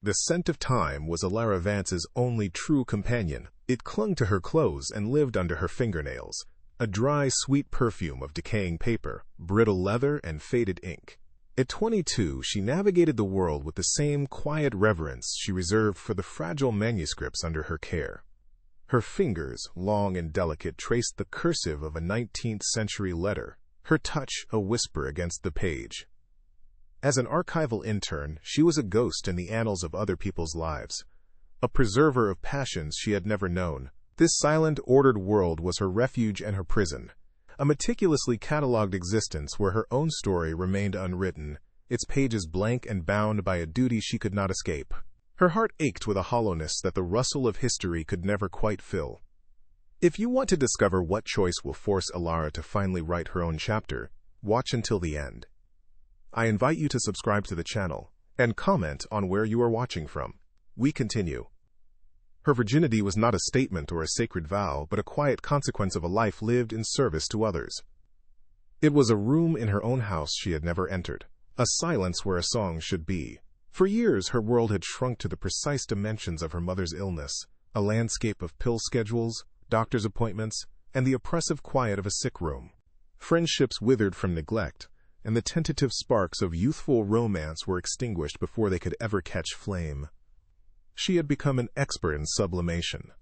The scent of time was Alara Vance's only true companion. It clung to her clothes and lived under her fingernails, a dry, sweet perfume of decaying paper, brittle leather, and faded ink. At 22, she navigated the world with the same quiet reverence she reserved for the fragile manuscripts under her care. Her fingers, long and delicate, traced the cursive of a 19th-century letter, her touch a whisper against the page. As an archival intern, she was a ghost in the annals of other people's lives, a preserver of passions she had never known. This silent, ordered world was her refuge and her prison, a meticulously catalogued existence where her own story remained unwritten, its pages blank and bound by a duty she could not escape. Her heart ached with a hollowness that the rustle of history could never quite fill. If you want to discover what choice will force Alara to finally write her own chapter, watch until the end. I invite you to subscribe to the channel and comment on where you are watching from. We continue. Her virginity was not a statement or a sacred vow, but a quiet consequence of a life lived in service to others. It was a room in her own house she had never entered, a silence where a song should be. For years, her world had shrunk to the precise dimensions of her mother's illness, a landscape of pill schedules, doctor's appointments, and the oppressive quiet of a sick room. Friendships withered from neglect, and the tentative sparks of youthful romance were extinguished before they could ever catch flame. She had become an expert in sublimation,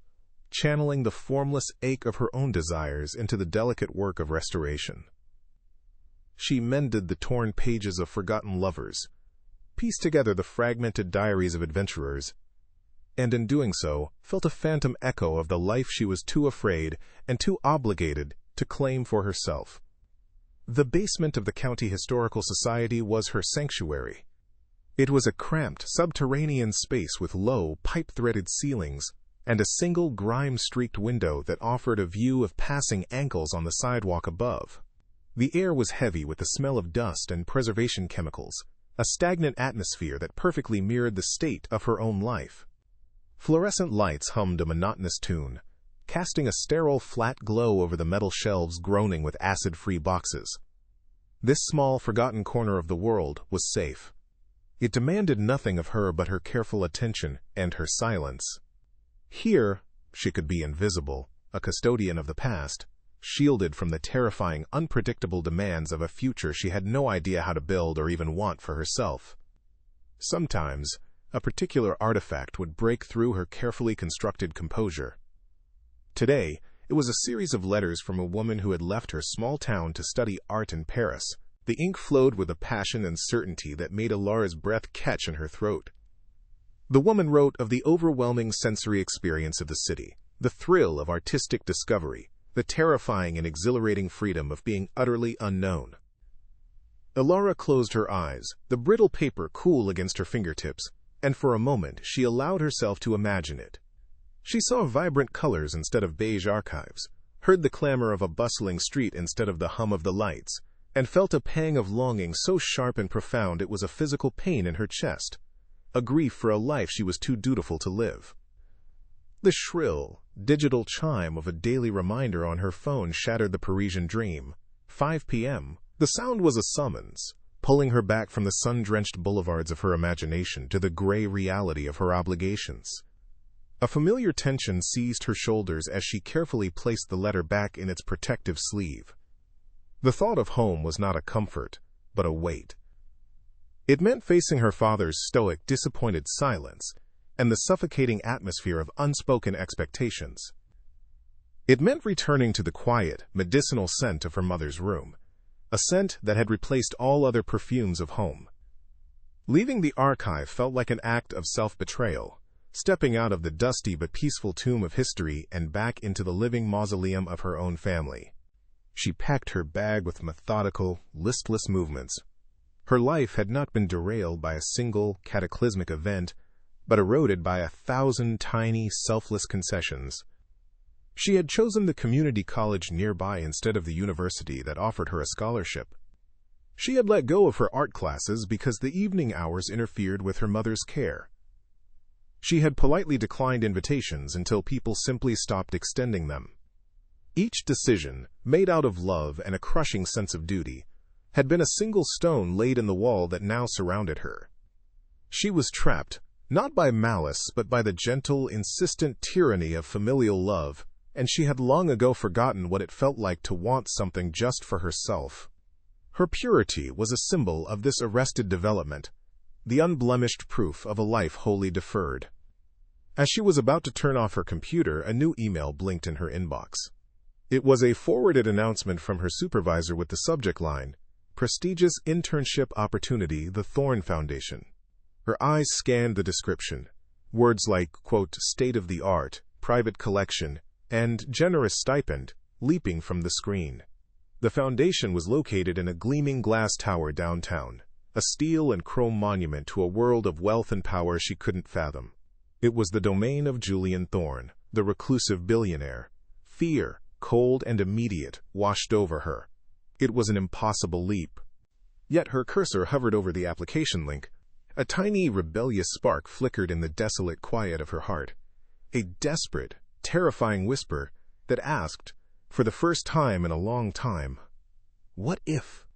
channeling the formless ache of her own desires into the delicate work of restoration. She mended the torn pages of forgotten lovers, pieced together the fragmented diaries of adventurers, and in doing so, felt a phantom echo of the life she was too afraid and too obligated to claim for herself. The basement of the County Historical Society was her sanctuary. It was a cramped, subterranean space with low, pipe-threaded ceilings and a single grime-streaked window that offered a view of passing ankles on the sidewalk above. The air was heavy with the smell of dust and preservation chemicals, a stagnant atmosphere that perfectly mirrored the state of her own life. Fluorescent lights hummed a monotonous tune, casting a sterile, flat glow over the metal shelves groaning with acid-free boxes. This small, forgotten corner of the world was safe. It demanded nothing of her but her careful attention and her silence. Here, she could be invisible, a custodian of the past, shielded from the terrifying, unpredictable demands of a future she had no idea how to build or even want for herself. Sometimes, a particular artifact would break through her carefully constructed composure. Today, it was a series of letters from a woman who had left her small town to study art in Paris. The ink flowed with a passion and certainty that made Alara's breath catch in her throat. The woman wrote of the overwhelming sensory experience of the city, the thrill of artistic discovery, the terrifying and exhilarating freedom of being utterly unknown. Alara closed her eyes, the brittle paper cool against her fingertips, and for a moment she allowed herself to imagine it. She saw vibrant colors instead of beige archives, heard the clamor of a bustling street instead of the hum of the lights, and felt a pang of longing so sharp and profound it was a physical pain in her chest, a grief for a life she was too dutiful to live. The shrill, digital chime of a daily reminder on her phone shattered the Parisian dream. 5 p.m. The sound was a summons, pulling her back from the sun-drenched boulevards of her imagination to the gray reality of her obligations. A familiar tension seized her shoulders as she carefully placed the letter back in its protective sleeve. The thought of home was not a comfort, but a weight. It meant facing her father's stoic, disappointed silence and the suffocating atmosphere of unspoken expectations. It meant returning to the quiet, medicinal scent of her mother's room, a scent that had replaced all other perfumes of home. Leaving the archive felt like an act of self-betrayal, stepping out of the dusty but peaceful tomb of history and back into the living mausoleum of her own family. She packed her bag with methodical, listless movements. Her life had not been derailed by a single, cataclysmic event, but eroded by 1,000 tiny, selfless concessions. She had chosen the community college nearby instead of the university that offered her a scholarship. She had let go of her art classes because the evening hours interfered with her mother's care. She had politely declined invitations until people simply stopped extending them. Each decision, made out of love and a crushing sense of duty, had been a single stone laid in the wall that now surrounded her. She was trapped, Not by malice, but by the gentle, insistent tyranny of familial love, and she had long ago forgotten what it felt like to want something just for herself. Her purity was a symbol of this arrested development, the unblemished proof of a life wholly deferred. As she was about to turn off her computer, a new email blinked in her inbox. It was a forwarded announcement from her supervisor with the subject line, "Prestigious Internship Opportunity, the Thorne Foundation." Her eyes scanned the description. Words like, quote, "state-of-the-art," "private collection," and "generous stipend," leaping from the screen. The foundation was located in a gleaming glass tower downtown, a steel and chrome monument to a world of wealth and power she couldn't fathom. It was the domain of Julian Thorne, the reclusive billionaire. Fear, cold and immediate, washed over her. It was an impossible leap. Yet her cursor hovered over the application link. A tiny, rebellious spark flickered in the desolate quiet of her heart. A desperate, terrifying whisper that asked, for the first time in a long time, what if?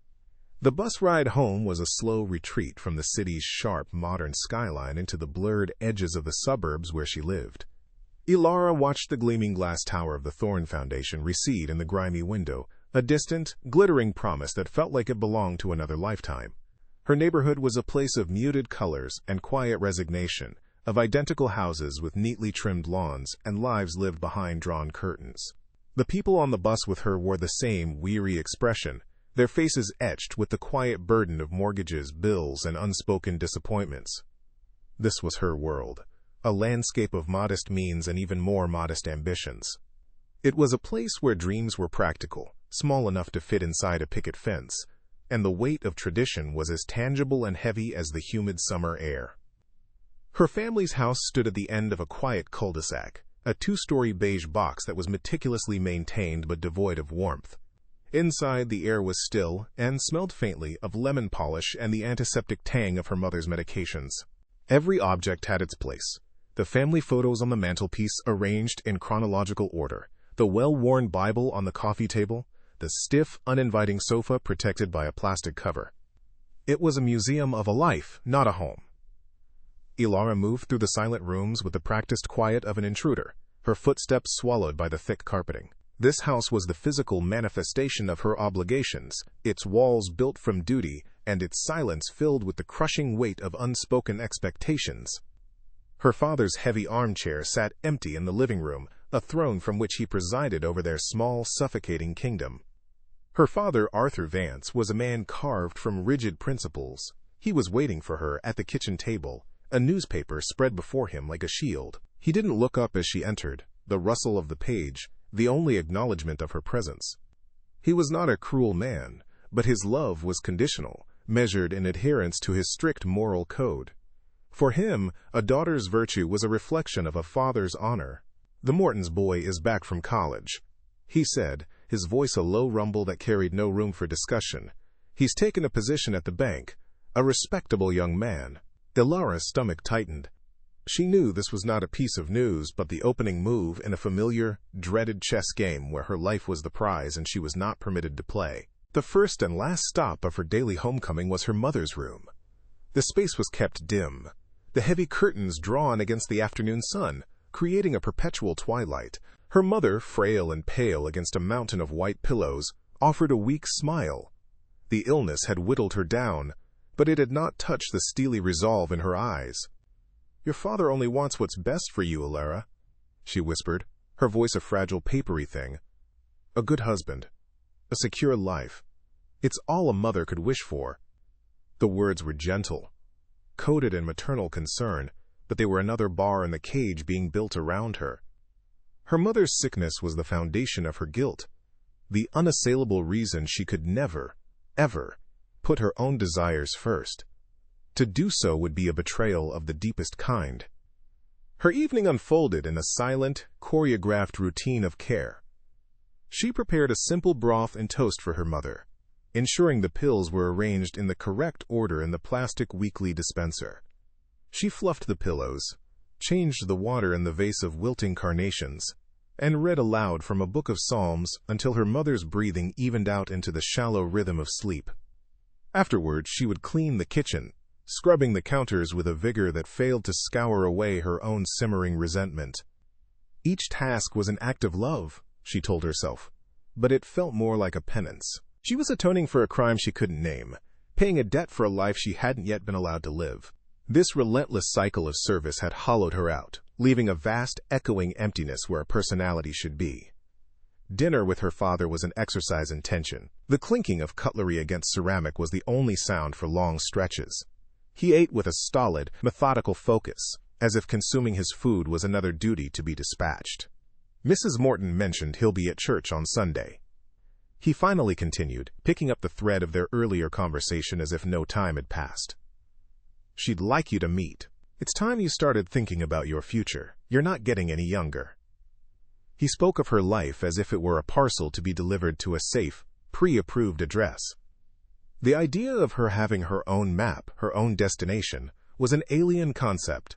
The bus ride home was a slow retreat from the city's sharp, modern skyline into the blurred edges of the suburbs where she lived. Ilara watched the gleaming glass tower of the Thorne Foundation recede in the grimy window, a distant, glittering promise that felt like it belonged to another lifetime. Her neighborhood was a place of muted colors and quiet resignation, of identical houses with neatly trimmed lawns and lives lived behind drawn curtains. The people on the bus with her wore the same weary expression, their faces etched with the quiet burden of mortgages, bills, and unspoken disappointments. This was her world, a landscape of modest means and even more modest ambitions. It was a place where dreams were practical, small enough to fit inside a picket fence, and the weight of tradition was as tangible and heavy as the humid summer air. Her family's house stood at the end of a quiet cul-de-sac, a two-story beige box that was meticulously maintained but devoid of warmth. Inside, the air was still and smelled faintly of lemon polish and the antiseptic tang of her mother's medications. Every object had its place. The family photos on the mantelpiece arranged in chronological order, the well-worn Bible on the coffee table, the stiff, uninviting sofa protected by a plastic cover. It was a museum of a life, not a home. Ilara moved through the silent rooms with the practiced quiet of an intruder, her footsteps swallowed by the thick carpeting. This house was the physical manifestation of her obligations, its walls built from duty, and its silence filled with the crushing weight of unspoken expectations. Her father's heavy armchair sat empty in the living room, a throne from which he presided over their small, suffocating kingdom. Her father, Arthur Vance, was a man carved from rigid principles. He was waiting for her at the kitchen table, a newspaper spread before him like a shield. He didn't look up as she entered, the rustle of the page, the only acknowledgement of her presence. He was not a cruel man, but his love was conditional, measured in adherence to his strict moral code. For him, a daughter's virtue was a reflection of a father's honor. "The Morton's boy is back from college," he said, his voice a low rumble that carried no room for discussion. "He's taken a position at the bank, a respectable young man." Ilara's stomach tightened. She knew this was not a piece of news, but the opening move in a familiar, dreaded chess game where her life was the prize and she was not permitted to play. The first and last stop of her daily homecoming was her mother's room. The space was kept dim, the heavy curtains drawn against the afternoon sun, creating a perpetual twilight. Her mother, frail and pale against a mountain of white pillows, offered a weak smile. The illness had whittled her down, but it had not touched the steely resolve in her eyes. "Your father only wants what's best for you, Ilara," she whispered, her voice a fragile, papery thing. "A good husband, a secure life. It's all a mother could wish for." The words were gentle, coded in maternal concern, but they were another bar in the cage being built around her. Her mother's sickness was the foundation of her guilt, the unassailable reason she could never, ever, put her own desires first. To do so would be a betrayal of the deepest kind. Her evening unfolded in a silent, choreographed routine of care. She prepared a simple broth and toast for her mother, ensuring the pills were arranged in the correct order in the plastic weekly dispenser. She fluffed the pillows, changed the water in the vase of wilting carnations, and read aloud from a book of Psalms until her mother's breathing evened out into the shallow rhythm of sleep. Afterwards, she would clean the kitchen, scrubbing the counters with a vigor that failed to scour away her own simmering resentment. Each task was an act of love, she told herself, but it felt more like a penance. She was atoning for a crime she couldn't name, paying a debt for a life she hadn't yet been allowed to live. This relentless cycle of service had hollowed her out, leaving a vast, echoing emptiness where a personality should be. Dinner with her father was an exercise in tension. The clinking of cutlery against ceramic was the only sound for long stretches. He ate with a stolid, methodical focus, as if consuming his food was another duty to be dispatched. Mrs. Morton mentioned he'll be at church on Sunday. He finally continued, picking up the thread of their earlier conversation as if no time had passed. She'd like you to meet. It's time you started thinking about your future. You're not getting any younger. He spoke of her life as if it were a parcel to be delivered to a safe, pre-approved address. The idea of her having her own map, her own destination, was an alien concept.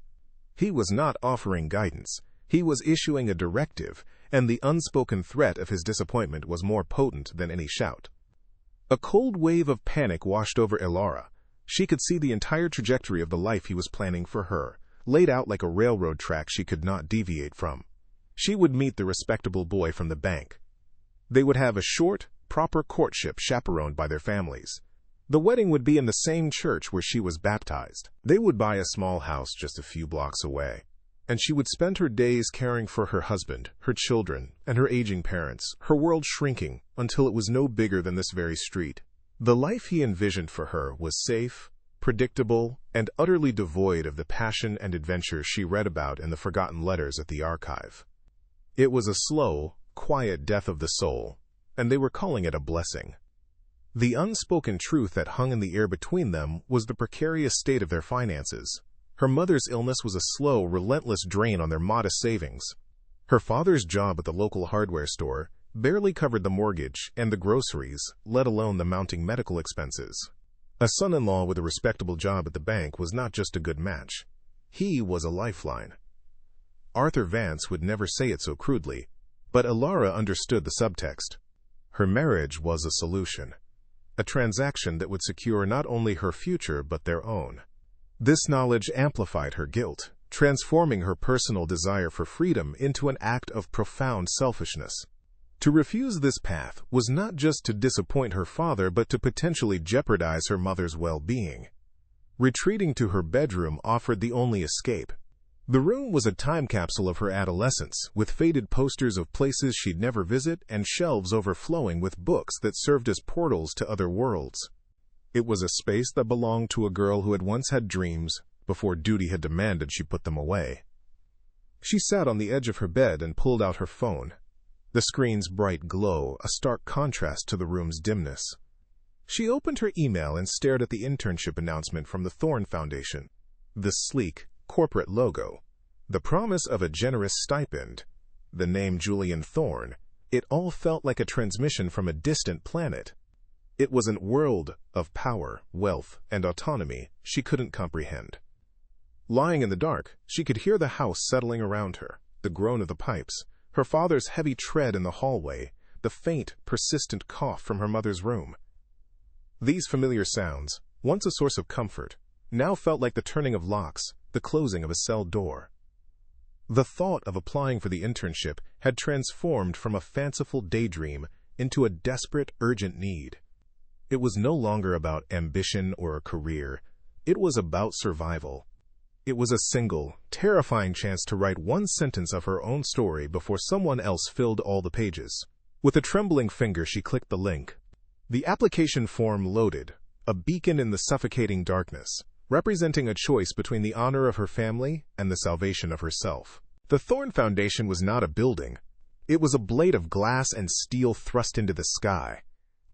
He was not offering guidance. He was issuing a directive, and the unspoken threat of his disappointment was more potent than any shout. A cold wave of panic washed over Elara. She could see the entire trajectory of the life he was planning for her, laid out like a railroad track she could not deviate from. She would meet the respectable boy from the bank. They would have a short, proper courtship chaperoned by their families. The wedding would be in the same church where she was baptized. They would buy a small house just a few blocks away, and she would spend her days caring for her husband, her children, and her aging parents, her world shrinking until it was no bigger than this very street. The life he envisioned for her was safe, predictable, and utterly devoid of the passion and adventure she read about in the forgotten letters at the archive. It was a slow, quiet death of the soul, and they were calling it a blessing. The unspoken truth that hung in the air between them was the precarious state of their finances. Her mother's illness was a slow, relentless drain on their modest savings. Her father's job at the local hardware store barely covered the mortgage and the groceries, let alone the mounting medical expenses. A son-in-law with a respectable job at the bank was not just a good match. He was a lifeline. Arthur Vance would never say it so crudely, but Elara understood the subtext. Her marriage was a solution, a transaction that would secure not only her future but their own. This knowledge amplified her guilt, transforming her personal desire for freedom into an act of profound selfishness. To refuse this path was not just to disappoint her father but to potentially jeopardize her mother's well-being. Retreating to her bedroom offered the only escape. The room was a time capsule of her adolescence, with faded posters of places she'd never visit and shelves overflowing with books that served as portals to other worlds. It was a space that belonged to a girl who had once had dreams, before duty had demanded she put them away. She sat on the edge of her bed and pulled out her phone. The screen's bright glow, a stark contrast to the room's dimness. She opened her email and stared at the internship announcement from the Thorne Foundation. The sleek, corporate logo, the promise of a generous stipend, the name Julian Thorne, it all felt like a transmission from a distant planet. It was a world of power, wealth, and autonomy she couldn't comprehend. Lying in the dark, she could hear the house settling around her, the groan of the pipes, her father's heavy tread in the hallway, the faint, persistent cough from her mother's room. These familiar sounds, once a source of comfort, now felt like the turning of locks, the closing of a cell door. The thought of applying for the internship had transformed from a fanciful daydream into a desperate, urgent need. It was no longer about ambition or a career. It was about survival. It was a single, terrifying chance to write one sentence of her own story before someone else filled all the pages. With a trembling finger, she clicked the link. The application form loaded, a beacon in the suffocating darkness, representing a choice between the honor of her family and the salvation of herself. The Thorne Foundation was not a building. It was a blade of glass and steel thrust into the sky,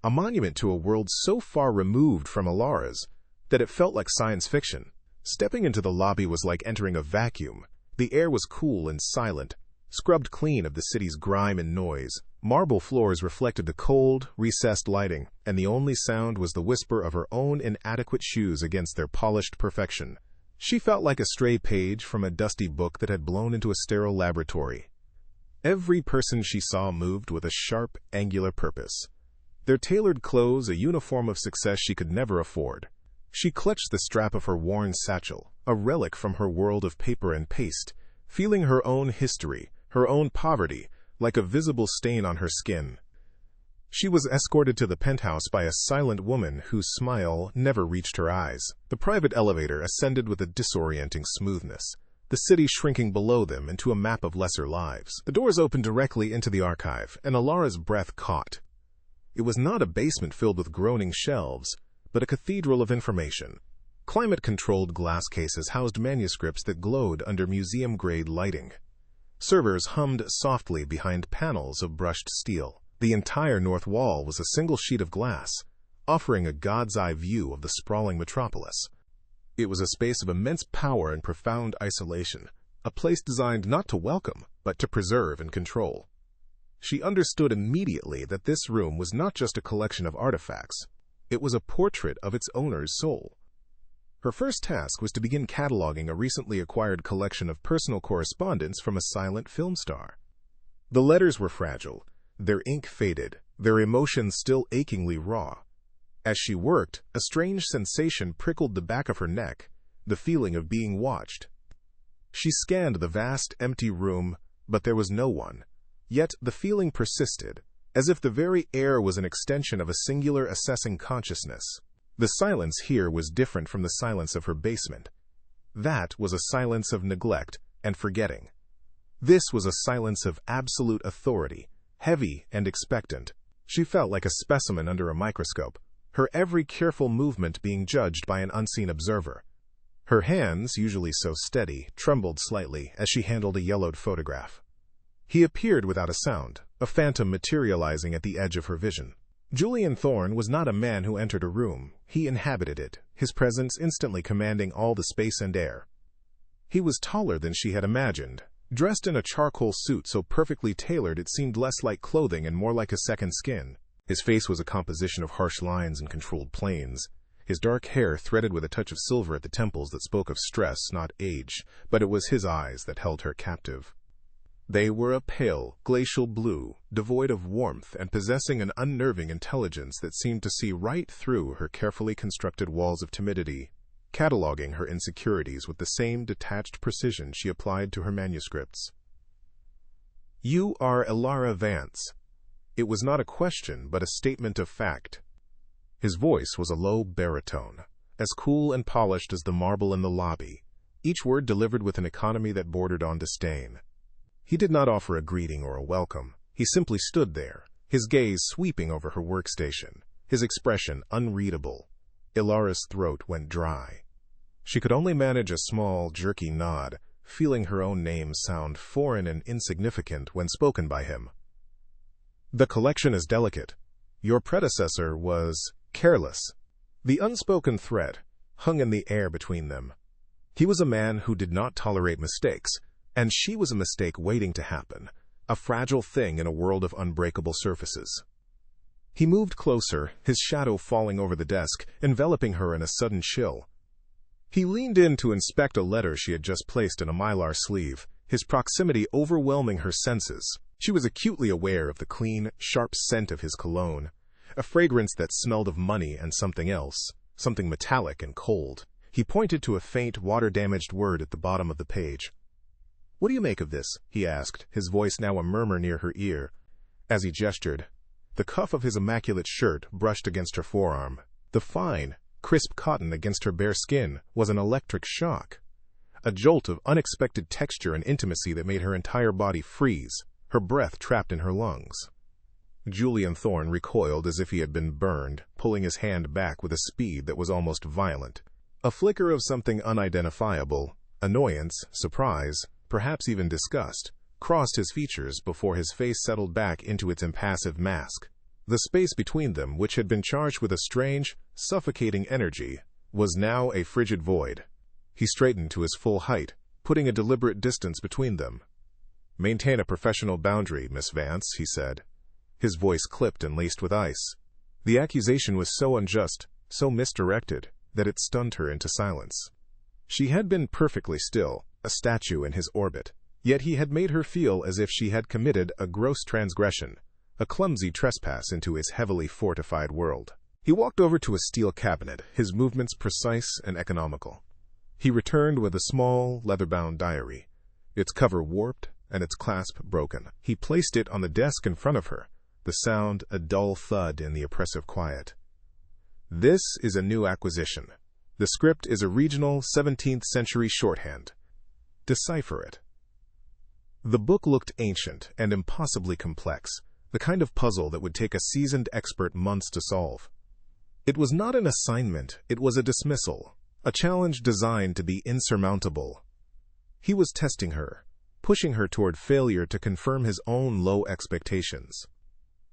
a monument to a world so far removed from Elara's that it felt like science fiction. Stepping into the lobby was like entering a vacuum. The air was cool and silent, scrubbed clean of the city's grime and noise. Marble floors reflected the cold, recessed lighting, and the only sound was the whisper of her own inadequate shoes against their polished perfection. She felt like a stray page from a dusty book that had blown into a sterile laboratory. Every person she saw moved with a sharp, angular purpose. Their tailored clothes, a uniform of success she could never afford. She clutched the strap of her worn satchel, a relic from her world of paper and paste, feeling her own history, her own poverty, like a visible stain on her skin. She was escorted to the penthouse by a silent woman whose smile never reached her eyes. The private elevator ascended with a disorienting smoothness, the city shrinking below them into a map of lesser lives. The doors opened directly into the archive, and Alara's breath caught. It was not a basement filled with groaning shelves, but a cathedral of information. Climate-controlled glass cases housed manuscripts that glowed under museum-grade lighting. Servers hummed softly behind panels of brushed steel. The entire north wall was a single sheet of glass, offering a god's-eye view of the sprawling metropolis. It was a space of immense power and profound isolation, a place designed not to welcome, but to preserve and control. She understood immediately that this room was not just a collection of artifacts. It was a portrait of its owner's soul. Her first task was to begin cataloging a recently acquired collection of personal correspondence from a silent film star. The letters were fragile, their ink faded, their emotions still achingly raw. As she worked, a strange sensation prickled the back of her neck, the feeling of being watched. She scanned the vast, empty room, but there was no one. Yet the feeling persisted, as if the very air was an extension of a singular assessing consciousness. The silence here was different from the silence of her basement. That was a silence of neglect and forgetting. This was a silence of absolute authority, heavy and expectant. She felt like a specimen under a microscope, her every careful movement being judged by an unseen observer. Her hands, usually so steady, trembled slightly as she handled a yellowed photograph. He appeared without a sound, a phantom materializing at the edge of her vision. Julian Thorne was not a man who entered a room. He inhabited it, his presence instantly commanding all the space and air. He was taller than she had imagined, dressed in a charcoal suit so perfectly tailored it seemed less like clothing and more like a second skin. His face was a composition of harsh lines and controlled planes, his dark hair threaded with a touch of silver at the temples that spoke of stress, not age, but it was his eyes that held her captive. They were a pale, glacial blue, devoid of warmth and possessing an unnerving intelligence that seemed to see right through her carefully constructed walls of timidity, cataloging her insecurities with the same detached precision she applied to her manuscripts. "You are Alara Vance." It was not a question, but a statement of fact. His voice was a low baritone, as cool and polished as the marble in the lobby, each word delivered with an economy that bordered on disdain. He did not offer a greeting or a welcome. He simply stood there, his gaze sweeping over her workstation, his expression unreadable. Ilara's throat went dry. She could only manage a small, jerky nod, feeling her own name sound foreign and insignificant when spoken by him. "The collection is delicate. Your predecessor was careless." The unspoken threat hung in the air between them. He was a man who did not tolerate mistakes, and she was a mistake waiting to happen, a fragile thing in a world of unbreakable surfaces. He moved closer, his shadow falling over the desk, enveloping her in a sudden chill. He leaned in to inspect a letter she had just placed in a mylar sleeve, his proximity overwhelming her senses. She was acutely aware of the clean, sharp scent of his cologne, a fragrance that smelled of money and something else, something metallic and cold. He pointed to a faint, water-damaged word at the bottom of the page. "What do you make of this?" he asked, his voice now a murmur near her ear. As he gestured, the cuff of his immaculate shirt brushed against her forearm. The fine, crisp cotton against her bare skin was an electric shock, a jolt of unexpected texture and intimacy that made her entire body freeze, her breath trapped in her lungs. Julian Thorne recoiled as if he had been burned, pulling his hand back with a speed that was almost violent. A flicker of something unidentifiable, annoyance, surprise, perhaps even disgust, crossed his features before his face settled back into its impassive mask. The space between them, which had been charged with a strange, suffocating energy, was now a frigid void. He straightened to his full height, putting a deliberate distance between them. "Maintain a professional boundary, Miss Vance," he said. His voice clipped and laced with ice. The accusation was so unjust, so misdirected, that it stunned her into silence. She had been perfectly still, a statue in his orbit, yet he had made her feel as if she had committed a gross transgression, a clumsy trespass into his heavily fortified world. He walked over to a steel cabinet, his movements precise and economical. He returned with a small, leather-bound diary, its cover warped and its clasp broken. He placed it on the desk in front of her, the sound a dull thud in the oppressive quiet. "This is a new acquisition. The script is a regional 17th century shorthand. Decipher it." The book looked ancient and impossibly complex, the kind of puzzle that would take a seasoned expert months to solve. It was not an assignment, it was a dismissal, a challenge designed to be insurmountable. He was testing her, pushing her toward failure to confirm his own low expectations.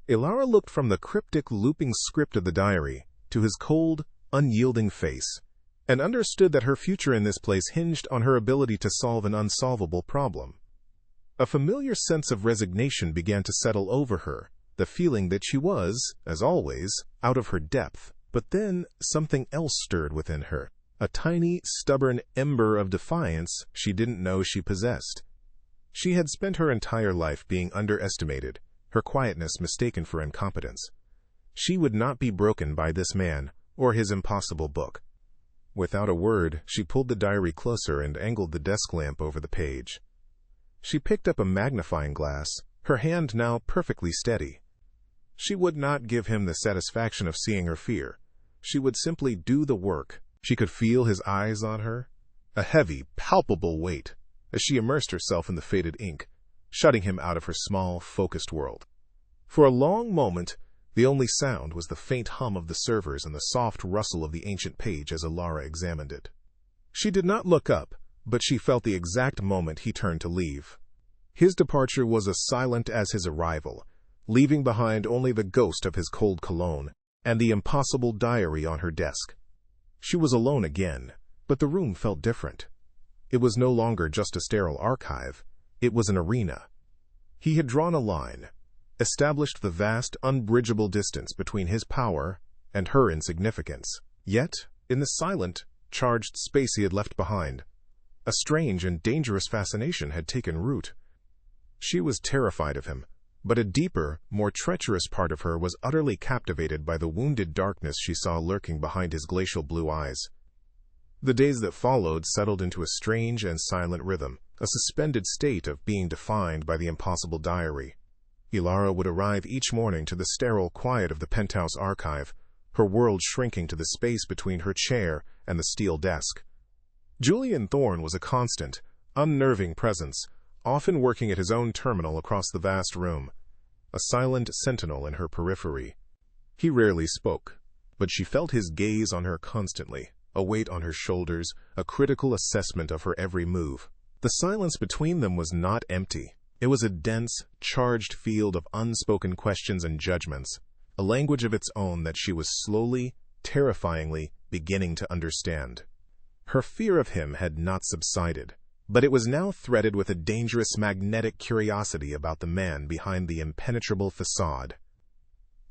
Ilara looked from the cryptic looping script of the diary to his cold, unyielding face, and understood that her future in this place hinged on her ability to solve an unsolvable problem. A familiar sense of resignation began to settle over her, the feeling that she was, as always, out of her depth. But then something else stirred within her, a tiny, stubborn ember of defiance she didn't know she possessed. She had spent her entire life being underestimated, her quietness mistaken for incompetence. She would not be broken by this man or his impossible book. Without a word, she pulled the diary closer and angled the desk lamp over the page. She picked up a magnifying glass, her hand now perfectly steady. She would not give him the satisfaction of seeing her fear. She would simply do the work. She could feel his eyes on her, a heavy, palpable weight, as she immersed herself in the faded ink, shutting him out of her small, focused world. For a long moment, the only sound was the faint hum of the servers and the soft rustle of the ancient page as Ilara examined it. She did not look up, but she felt the exact moment he turned to leave. His departure was as silent as his arrival, leaving behind only the ghost of his cold cologne and the impossible diary on her desk. She was alone again, but the room felt different. It was no longer just a sterile archive, it was an arena. He had drawn a line, established the vast, unbridgeable distance between his power and her insignificance. Yet, in the silent, charged space he had left behind, a strange and dangerous fascination had taken root. She was terrified of him, but a deeper, more treacherous part of her was utterly captivated by the wounded darkness she saw lurking behind his glacial blue eyes. The days that followed settled into a strange and silent rhythm, a suspended state of being defined by the impossible diary. Ilara would arrive each morning to the sterile quiet of the penthouse archive, her world shrinking to the space between her chair and the steel desk. Julian Thorne was a constant, unnerving presence, often working at his own terminal across the vast room, a silent sentinel in her periphery. He rarely spoke, but she felt his gaze on her constantly, a weight on her shoulders, a critical assessment of her every move. The silence between them was not empty. It was a dense, charged field of unspoken questions and judgments, a language of its own that she was slowly, terrifyingly beginning to understand. Her fear of him had not subsided, but it was now threaded with a dangerous magnetic curiosity about the man behind the impenetrable facade.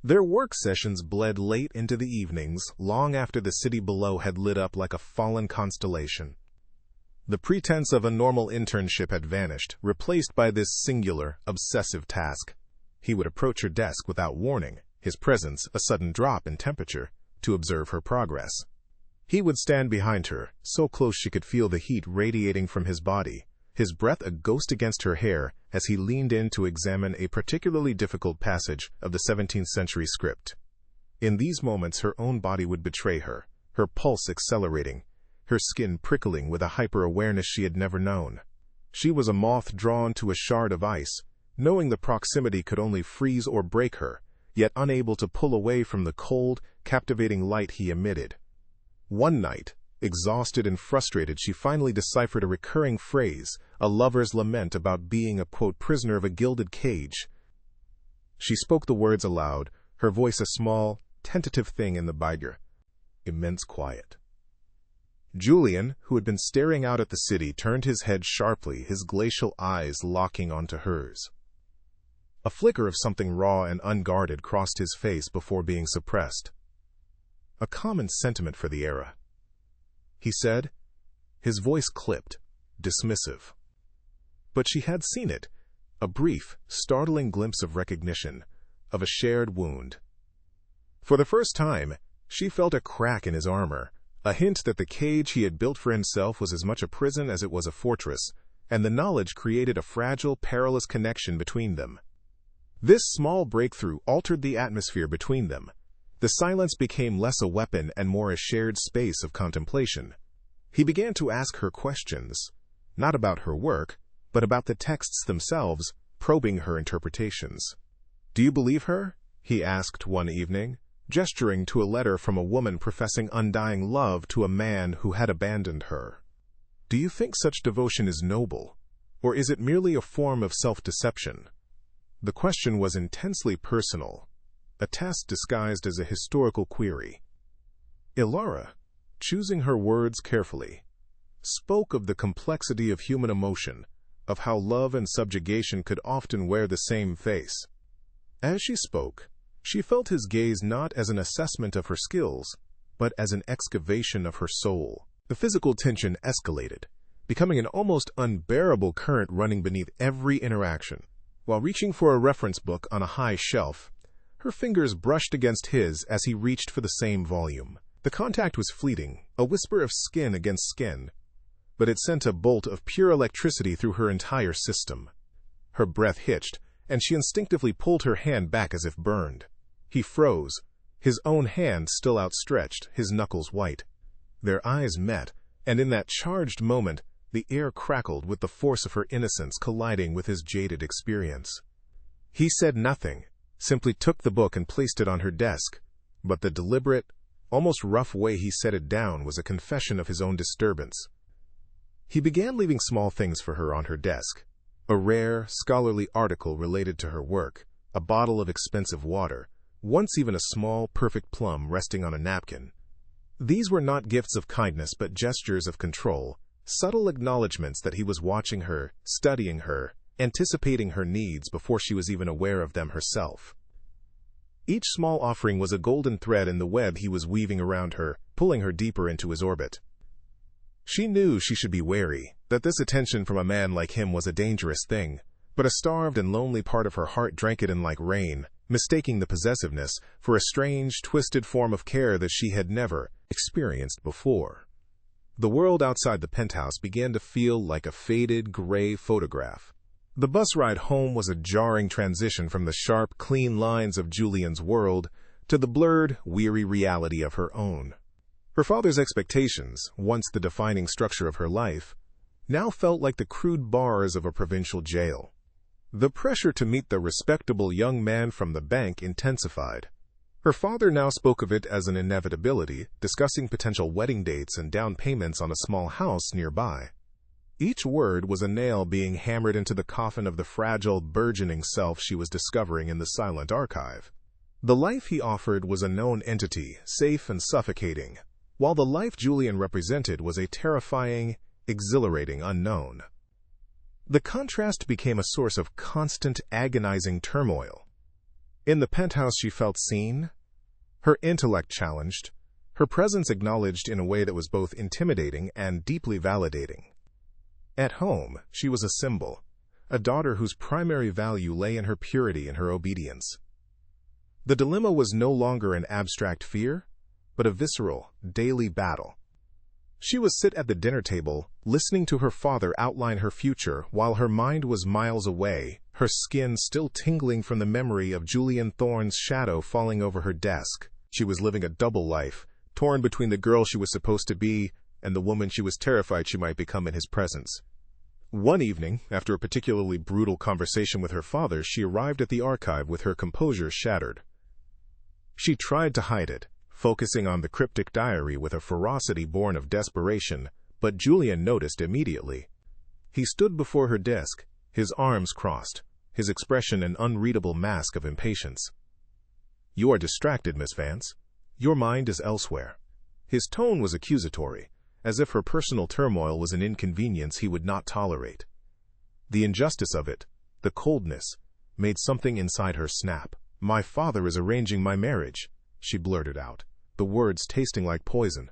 Their work sessions bled late into the evenings, long after the city below had lit up like a fallen constellation. The pretense of a normal internship had vanished, replaced by this singular, obsessive task. He would approach her desk without warning, his presence a sudden drop in temperature, to observe her progress. He would stand behind her, so close she could feel the heat radiating from his body, his breath a ghost against her hair as he leaned in to examine a particularly difficult passage of the 17th century script. In these moments her own body would betray her, her pulse accelerating, her skin prickling with a hyper-awareness she had never known. She was a moth drawn to a shard of ice, knowing the proximity could only freeze or break her, yet unable to pull away from the cold, captivating light he emitted. One night, exhausted and frustrated, she finally deciphered a recurring phrase, a lover's lament about being a, quote, prisoner of a gilded cage. She spoke the words aloud, her voice a small, tentative thing in the bygre. Immense quiet. Julian, who had been staring out at the city, turned his head sharply, his glacial eyes locking onto hers. A flicker of something raw and unguarded crossed his face before being suppressed. A common sentiment for the era, he said, his voice clipped, dismissive. But she had seen it, a brief, startling glimpse of recognition, of a shared wound. For the first time, She felt a crack in his armor, a hint that the cage he had built for himself was as much a prison as it was a fortress, and the knowledge created a fragile, perilous connection between them. This small breakthrough altered the atmosphere between them. The silence became less a weapon and more a shared space of contemplation. He began to ask her questions, not about her work, but about the texts themselves, probing her interpretations. "Do you believe her?" he asked one evening, gesturing to a letter from a woman professing undying love to a man who had abandoned her. "Do you think such devotion is noble, or is it merely a form of self-deception?" The question was intensely personal, a test disguised as a historical query. Ilara, choosing her words carefully, spoke of the complexity of human emotion, of how love and subjugation could often wear the same face. As she spoke, she felt his gaze not as an assessment of her skills, but as an excavation of her soul. The physical tension escalated, becoming an almost unbearable current running beneath every interaction. While reaching for a reference book on a high shelf, her fingers brushed against his as he reached for the same volume. The contact was fleeting, a whisper of skin against skin, but it sent a bolt of pure electricity through her entire system. Her breath hitched, and she instinctively pulled her hand back as if burned. He froze, his own hand still outstretched, his knuckles white. Their eyes met, and in that charged moment, the air crackled with the force of her innocence colliding with his jaded experience. He said nothing, simply took the book and placed it on her desk, but the deliberate, almost rough way he set it down was a confession of his own disturbance. He began leaving small things for her on her desk: a rare, scholarly article related to her work, a bottle of expensive water, once even a small, perfect plum resting on a napkin. These were not gifts of kindness but gestures of control, subtle acknowledgments that he was watching her, studying her, anticipating her needs before she was even aware of them herself. Each small offering was a golden thread in the web he was weaving around her, pulling her deeper into his orbit. She knew she should be wary, that this attention from a man like him was a dangerous thing, but a starved and lonely part of her heart drank it in like rain, mistaking the possessiveness for a strange, twisted form of care that she had never experienced before. The world outside the penthouse began to feel like a faded, gray photograph. The bus ride home was a jarring transition from the sharp, clean lines of Julian's world to the blurred, weary reality of her own. Her father's expectations, once the defining structure of her life, now felt like the crude bars of a provincial jail. The pressure to meet the respectable young man from the bank intensified. Her father now spoke of it as an inevitability, discussing potential wedding dates and down payments on a small house nearby. Each word was a nail being hammered into the coffin of the fragile, burgeoning self she was discovering in the silent archive. The life he offered was a known entity, safe and suffocating, while the life Julian represented was a terrifying, exhilarating unknown. The contrast became a source of constant, agonizing turmoil. In the penthouse she felt seen, her intellect challenged, her presence acknowledged in a way that was both intimidating and deeply validating. At home, she was a symbol, a daughter whose primary value lay in her purity and her obedience. The dilemma was no longer an abstract fear, but a visceral, daily battle. She would sit at the dinner table, listening to her father outline her future while her mind was miles away, her skin still tingling from the memory of Julian Thorne's shadow falling over her desk. She was living a double life, torn between the girl she was supposed to be and the woman she was terrified she might become in his presence. One evening, after a particularly brutal conversation with her father, she arrived at the archive with her composure shattered. She tried to hide it, focusing on the cryptic diary with a ferocity born of desperation, but Julian noticed immediately. He stood before her desk, his arms crossed, his expression an unreadable mask of impatience. "You are distracted, Miss Vance. Your mind is elsewhere." His tone was accusatory, as if her personal turmoil was an inconvenience he would not tolerate. The injustice of it, the coldness, made something inside her snap. "My father is arranging my marriage," she blurted out, the words tasting like poison.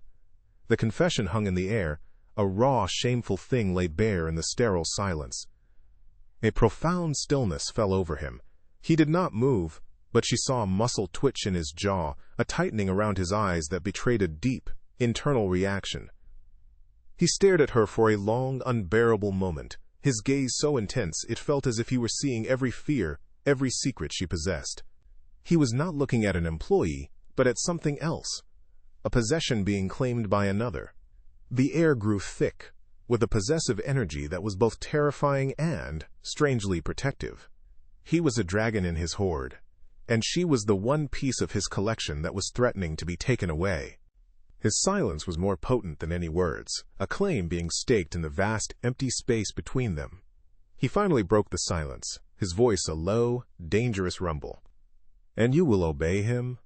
The confession hung in the air, a raw, shameful thing laid bare in the sterile silence. A profound stillness fell over him. He did not move, but she saw a muscle twitch in his jaw, a tightening around his eyes that betrayed a deep, internal reaction. He stared at her for a long, unbearable moment, his gaze so intense it felt as if he were seeing every fear, every secret she possessed. He was not looking at an employee, but at something else, a possession being claimed by another. The air grew thick, with a possessive energy that was both terrifying and strangely protective. He was a dragon in his hoard, and she was the one piece of his collection that was threatening to be taken away. His silence was more potent than any words, a claim being staked in the vast, empty space between them. He finally broke the silence, his voice a low, dangerous rumble. "And you will obey him?"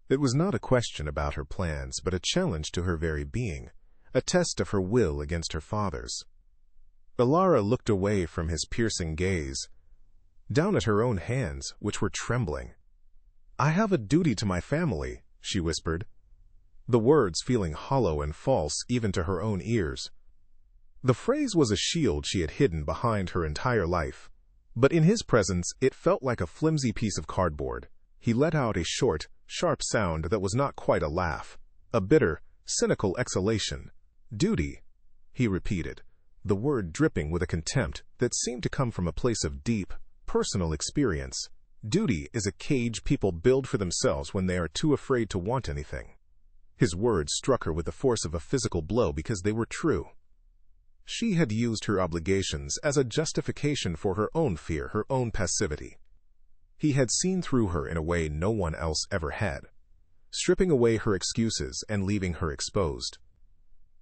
It was not a question about her plans, but a challenge to her very being, a test of her will against her father's. Ilara looked away from his piercing gaze, down at her own hands, which were trembling. "I have a duty to my family," she whispered, the words feeling hollow and false even to her own ears. The phrase was a shield she had hidden behind her entire life, but in his presence it felt like a flimsy piece of cardboard. He let out a short, sharp sound that was not quite a laugh, a bitter, cynical exhalation. "Duty," he repeated, the word dripping with a contempt that seemed to come from a place of deep, personal experience. Duty is a cage people build for themselves when they are too afraid to want anything. His words struck her with the force of a physical blow because they were true. She had used her obligations as a justification for her own fear, her own passivity. He had seen through her in a way no one else ever had, stripping away her excuses and leaving her exposed.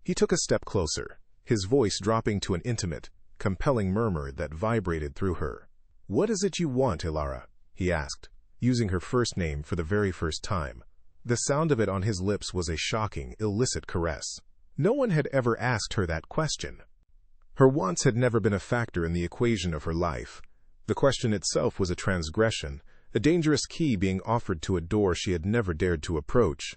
He took a step closer, his voice dropping to an intimate, compelling murmur that vibrated through her. "What is it you want, Ilara?" he asked, using her first name for the very first time. The sound of it on his lips was a shocking, illicit caress. No one had ever asked her that question. Her wants had never been a factor in the equation of her life. The question itself was a transgression, a dangerous key being offered to a door she had never dared to approach.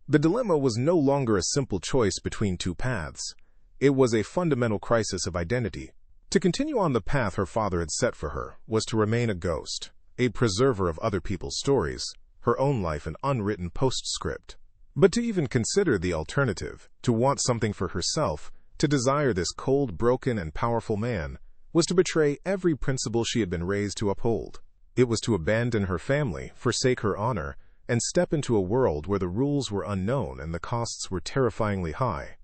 The dilemma was no longer a simple choice between two paths. It was a fundamental crisis of identity. To continue on the path her father had set for her was to remain a ghost, a preserver of other people's stories, her own life an unwritten postscript. But to even consider the alternative, to want something for herself, to desire this cold, broken, and powerful man, was to betray every principle she had been raised to uphold. It was to abandon her family, forsake her honor, and step into a world where the rules were unknown and the costs were terrifyingly high.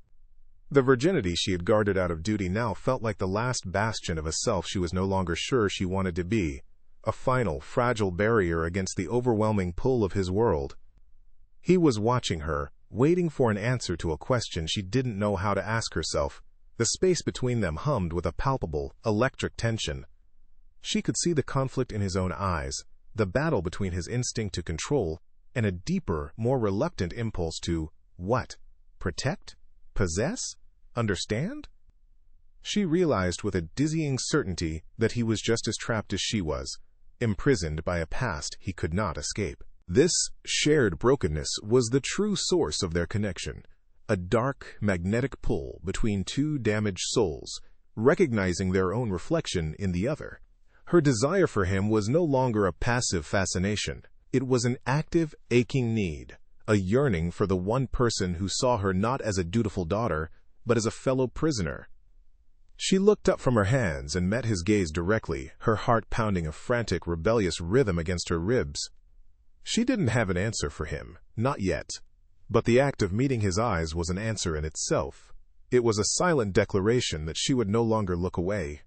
The virginity she had guarded out of duty now felt like the last bastion of a self she was no longer sure she wanted to be, a final, fragile barrier against the overwhelming pull of his world. He was watching her, waiting for an answer to a question she didn't know how to ask herself. The space between them hummed with a palpable, electric tension. She could see the conflict in his own eyes, the battle between his instinct to control and a deeper, more reluctant impulse to, what? Protect? Possess? Understand? She realized with a dizzying certainty that he was just as trapped as she was, imprisoned by a past he could not escape. This shared brokenness was the true source of their connection, a dark, magnetic pull between two damaged souls, recognizing their own reflection in the other. Her desire for him was no longer a passive fascination. It was an active, aching need, a yearning for the one person who saw her not as a dutiful daughter, but as a fellow prisoner. She looked up from her hands and met his gaze directly, her heart pounding a frantic, rebellious rhythm against her ribs. She didn't have an answer for him, not yet. But the act of meeting his eyes was an answer in itself. It was a silent declaration that she would no longer look away.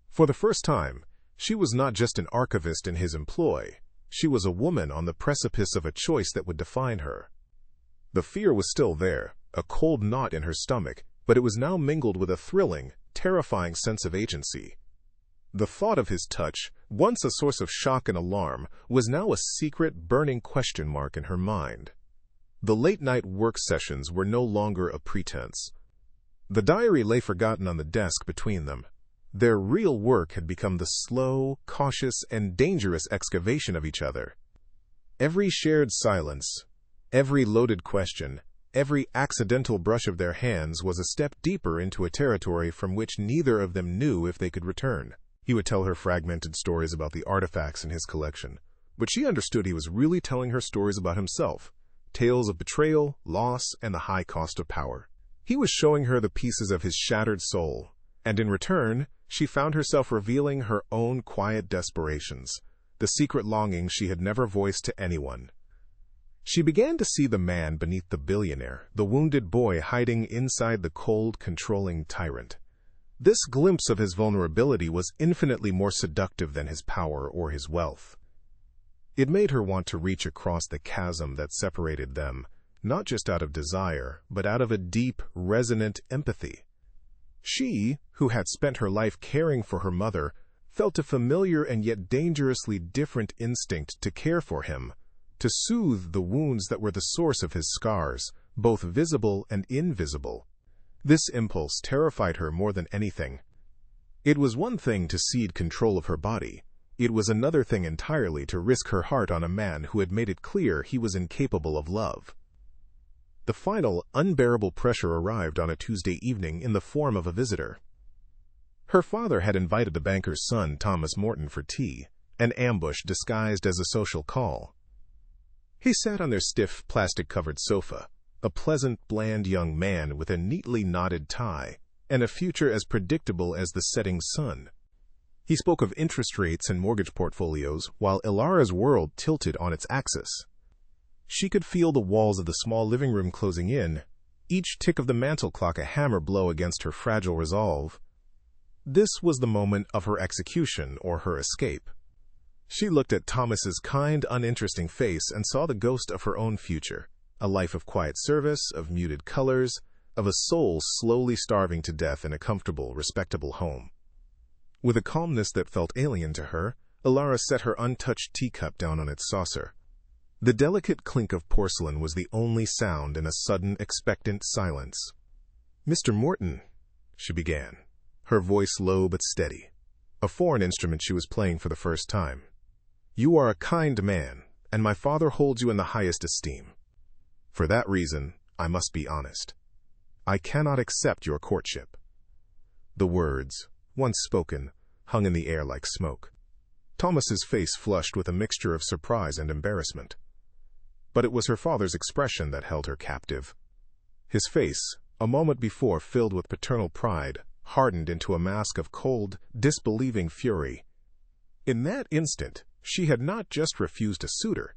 For the first time, she was not just an archivist in his employ. She was a woman on the precipice of a choice that would define her. The fear was still there, a cold knot in her stomach, but it was now mingled with a thrilling, terrifying sense of agency. The thought of his touch, once a source of shock and alarm, was now a secret, burning question mark in her mind. The late-night work sessions were no longer a pretense. The diary lay forgotten on the desk between them. Their real work had become the slow, cautious, and dangerous excavation of each other. Every shared silence, every loaded question, every accidental brush of their hands was a step deeper into a territory from which neither of them knew if they could return. He would tell her fragmented stories about the artifacts in his collection, But she understood he was really telling her stories about himself, tales of betrayal, loss, and the high cost of power. He was showing her the pieces of his shattered soul, and in return, she found herself revealing her own quiet desperations, the secret longings she had never voiced to anyone. She began to see the man beneath the billionaire, the wounded boy hiding inside the cold, controlling tyrant. This glimpse of his vulnerability was infinitely more seductive than his power or his wealth. It made her want to reach across the chasm that separated them, not just out of desire, but out of a deep, resonant empathy. She, who had spent her life caring for her mother, felt a familiar and yet dangerously different instinct to care for him, to soothe the wounds that were the source of his scars, both visible and invisible. This impulse terrified her more than anything. It was one thing to cede control of her body. It was another thing entirely to risk her heart on a man who had made it clear he was incapable of love. The final, unbearable pressure arrived on a Tuesday evening in the form of a visitor. Her father had invited the banker's son, Thomas Morton, for tea, an ambush disguised as a social call. He sat on their stiff, plastic-covered sofa, a pleasant, bland young man with a neatly knotted tie and a future as predictable as the setting sun. He spoke of interest rates and mortgage portfolios while Ilara's world tilted on its axis. She could feel the walls of the small living room closing in, each tick of the mantel clock a hammer blow against her fragile resolve. This was the moment of her execution or her escape. She looked at Thomas's kind, uninteresting face and saw the ghost of her own future, a life of quiet service, of muted colors, of a soul slowly starving to death in a comfortable, respectable home. With a calmness that felt alien to her, Ilara set her untouched teacup down on its saucer. The delicate clink of porcelain was the only sound in a sudden, expectant silence. "Mr. Morton," she began, her voice low but steady, a foreign instrument she was playing for the first time. "You are a kind man, and my father holds you in the highest esteem. For that reason, I must be honest. I cannot accept your courtship." The words, once spoken, hung in the air like smoke. Thomas's face flushed with a mixture of surprise and embarrassment. But it was her father's expression that held her captive. His face, a moment before filled with paternal pride, hardened into a mask of cold, disbelieving fury. In that instant, she had not just refused a suitor.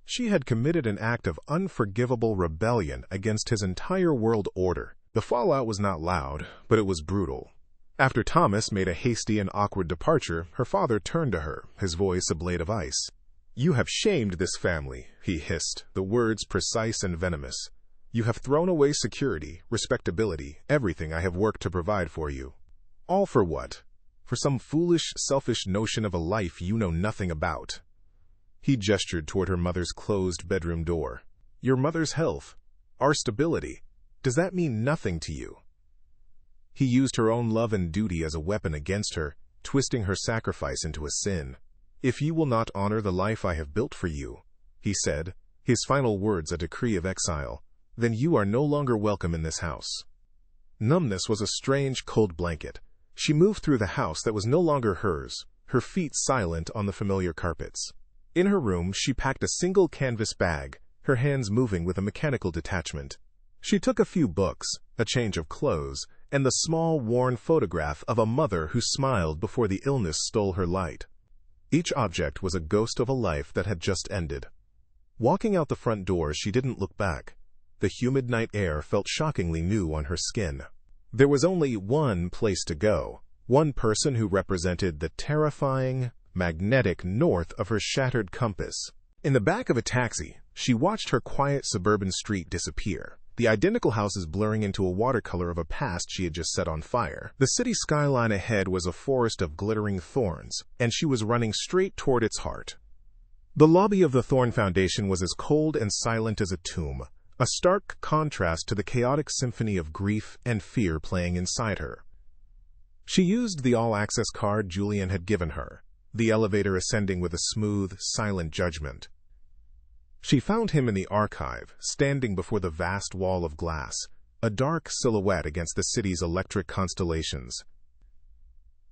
She had committed an act of unforgivable rebellion against his entire world order. The fallout was not loud, but it was brutal. After Thomas made a hasty and awkward departure, her father turned to her, his voice a blade of ice. "You have shamed this family," he hissed, the words precise and venomous. "You have thrown away security, respectability, everything I have worked to provide for you. All for what? For some foolish, selfish notion of a life you know nothing about." He gestured toward her mother's closed bedroom door. "Your mother's health, our stability, does that mean nothing to you?" He used her own love and duty as a weapon against her, twisting her sacrifice into a sin. "If you will not honor the life I have built for you," he said, his final words a decree of exile, "then you are no longer welcome in this house." Numbness was a strange, cold blanket. She moved through the house that was no longer hers, her feet silent on the familiar carpets. In her room, she packed a single canvas bag, her hands moving with a mechanical detachment. She took a few books, a change of clothes, and the small, worn photograph of a mother who smiled before the illness stole her light. Each object was a ghost of a life that had just ended. Walking out the front door, she didn't look back. The humid night air felt shockingly new on her skin. There was only one place to go, one person who represented the terrifying, magnetic north of her shattered compass. In the back of a taxi, she watched her quiet suburban street disappear, the identical houses blurring into a watercolor of a past she had just set on fire. The city skyline ahead was a forest of glittering thorns, and she was running straight toward its heart. The lobby of the Thorn Foundation was as cold and silent as a tomb, a stark contrast to the chaotic symphony of grief and fear playing inside her. She used the all-access card Julian had given her, the elevator ascending with a smooth, silent judgment. She found him in the archive, standing before the vast wall of glass, a dark silhouette against the city's electric constellations.